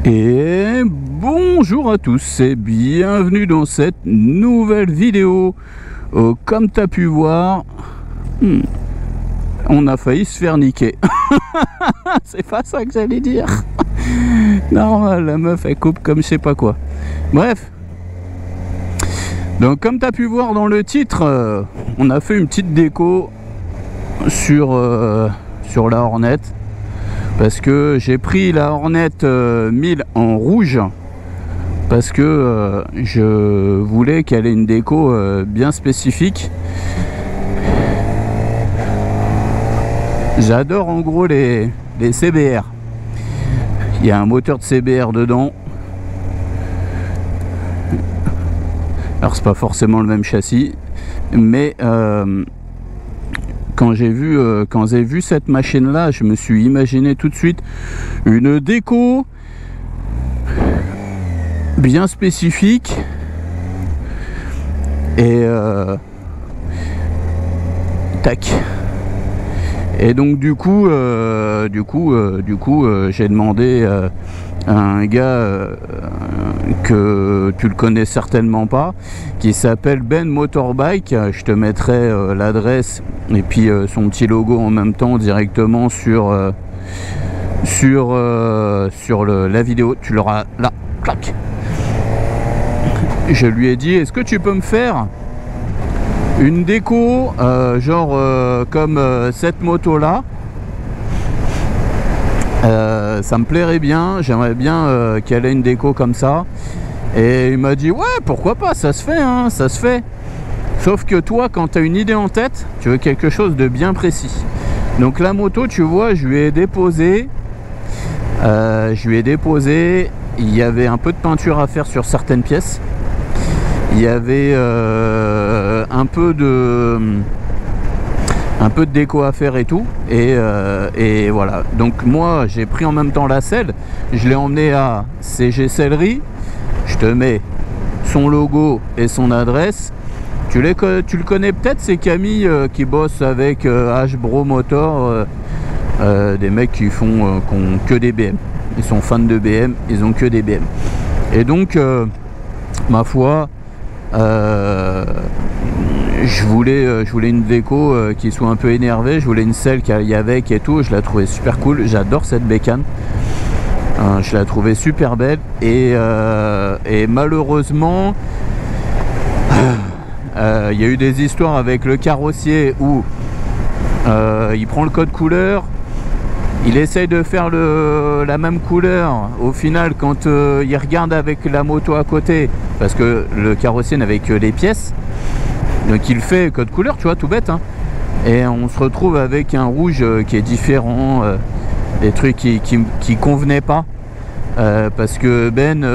Et bonjour à tous et bienvenue dans cette nouvelle vidéo. Comme tu as pu voir, on a failli se faire niquer. C'est pas ça que j'allais dire. Normal, la meuf elle coupe comme je sais pas quoi. Bref. Donc comme tu as pu voir dans le titre, on a fait une petite déco sur la Hornet. Parce que j'ai pris la Hornet 1000 en rouge. Parce que je voulais qu'elle ait une déco bien spécifique. J'adore en gros les CBR. Il y a un moteur de CBR dedans. Alors c'est pas forcément le même châssis. Mais quand j'ai vu cette machine là, je me suis imaginé tout de suite une déco bien spécifique et tac. Et donc du coup j'ai demandé à un gars que tu le connais certainement pas, qui s'appelle Ben Motorbike. Je te mettrai l'adresse et puis son petit logo en même temps directement sur la vidéo. Tu l'auras là, clac. Je lui ai dit, est-ce que tu peux me faire une déco genre comme cette moto là? Ça me plairait bien, j'aimerais bien qu'elle ait une déco comme ça. Et il m'a dit ouais, pourquoi pas, ça se fait hein, ça se fait. Sauf que toi, quand tu as une idée en tête, tu veux quelque chose de bien précis. Donc la moto, tu vois, je lui ai déposé, il y avait un peu de peinture à faire sur certaines pièces. Il y avait un peu de déco à faire et tout, et voilà. Donc moi j'ai pris en même temps la selle, je l'ai emmené à CG Sellerie. Je te mets son logo et son adresse. Tu le connais peut-être, c'est Camille qui bosse avec H-Bro Motor, des mecs qui font qui ont que des BM. Ils sont fans de BM, ils ont que des BM. Et donc ma foi, je voulais une déco qui soit un peu énervée. Je voulais une selle qu'il y avec et tout. Je la trouvais super cool. J'adore cette bécane. Je la trouvais super belle. Et malheureusement, il y a eu des histoires avec le carrossier où il prend le code couleur. Il essaye de faire la même couleur. Au final, quand il regarde avec la moto à côté, parce que le carrossier n'avait que les pièces, donc il fait code couleur, tu vois, tout bête, hein. Et on se retrouve avec un rouge qui est différent, des trucs qui convenaient pas, parce que Ben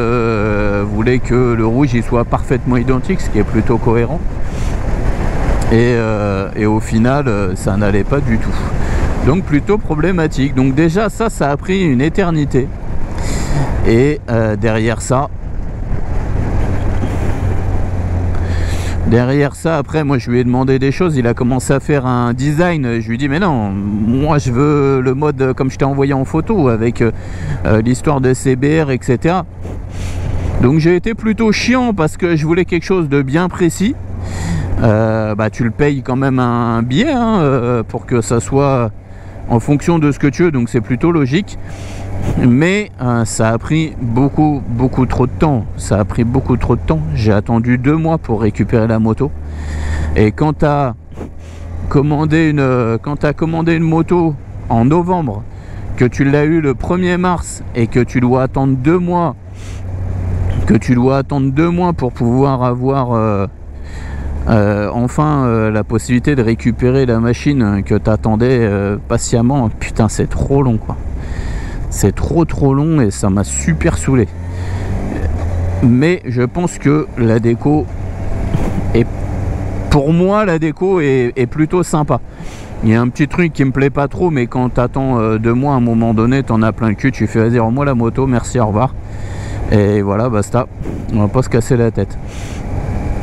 voulait que le rouge il soit parfaitement identique, ce qui est plutôt cohérent. Et au final, ça n'allait pas du tout. Donc plutôt problématique. Donc déjà ça a pris une éternité. Et derrière ça, après moi je lui ai demandé des choses. Il a commencé à faire un design. Je lui ai dit mais non, moi je veux le mode comme je t'ai envoyé en photo, avec l'histoire de CBR, etc. Donc j'ai été plutôt chiant parce que je voulais quelque chose de bien précis. Bah tu le payes quand même un billet hein, pour que ça soit en fonction de ce que tu veux, donc c'est plutôt logique. Mais ça a pris beaucoup trop de temps. Ça a pris beaucoup trop de temps. J'ai attendu 2 mois pour récupérer la moto. Et quand tu as commandé une moto en novembre, que tu l'as eu le 1er mars et que tu dois attendre 2 mois, pour pouvoir avoir enfin la possibilité de récupérer la machine que tu attendais patiemment, putain c'est trop long quoi. C'est trop long et ça m'a super saoulé. Mais je pense que la déco est, pour moi la déco est plutôt sympa. Il y a un petit truc qui me plaît pas trop, mais quand t'attends 2 mois, à un moment donné t'en as plein le cul, tu fais vas-y rends-moi la moto, merci, au revoir. Et voilà, basta, on va pas se casser la tête.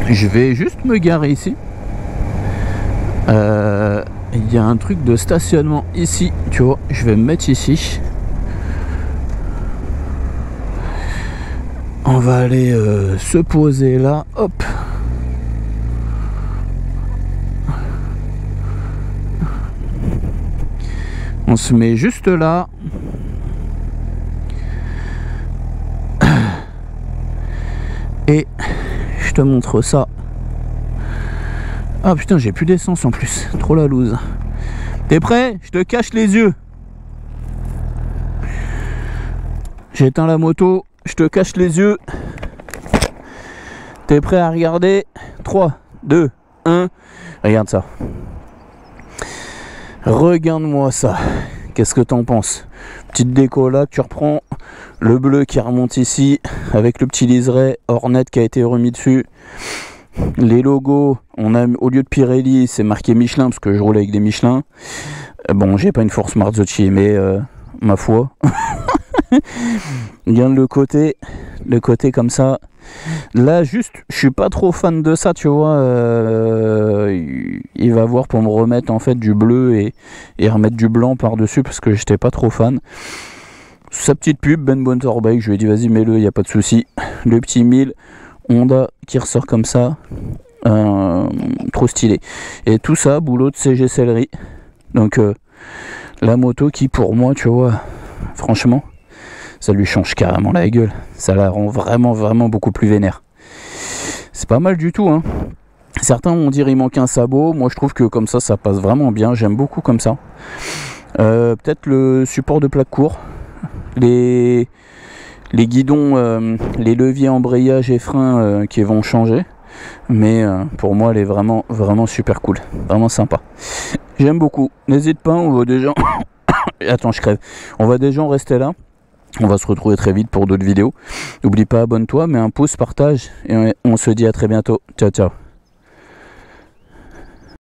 Je vais juste me garer ici. Il y a un truc de stationnement ici, tu vois, je vais me mettre ici. On va aller se poser là, hop. On se met juste là. Et je te montre ça. Ah putain, j'ai plus d'essence en plus. Trop la loose. T'es prêt? Je te cache les yeux. J'ai éteint la moto. Je te cache les yeux. T'es prêt à regarder? 3, 2, 1. Regarde ça. Regarde-moi ça. Qu'est-ce que t'en penses? Petite déco là que tu reprends. Le bleu qui remonte ici avec le petit liseré Hornet qui a été remis dessus. Les logos, on a au lieu de Pirelli, c'est marqué Michelin parce que je roule avec des Michelin. Bon, j'ai pas une Force Marzocchi, mais ma foi. Regarde le côté comme ça. Là, juste, je suis pas trop fan de ça, tu vois. Il va voir pour me remettre en fait du bleu et remettre du blanc par-dessus parce que j'étais pas trop fan. Sa petite pub, Ben Motorbike, je lui ai dit vas-y mets-le, y a pas de souci. Le petit 1000 Honda qui ressort comme ça, trop stylé. Et tout ça, boulot de CG Sellerie. Donc la moto qui pour moi, tu vois, franchement, ça lui change carrément la gueule. Ça la rend vraiment beaucoup plus vénère. C'est pas mal du tout, hein. Certains vont dire il manque un sabot. Moi je trouve que comme ça passe vraiment bien. J'aime beaucoup comme ça. Peut-être le support de plaque court. Les guidons, les leviers embrayage et frein qui vont changer. Mais pour moi elle est vraiment super cool. Vraiment sympa. J'aime beaucoup. N'hésite pas, on va déjà... Attends, je crève. On va déjà en rester là. On va se retrouver très vite pour d'autres vidéos. N'oublie pas, abonne-toi, mets un pouce, partage et on se dit à très bientôt. Ciao, ciao.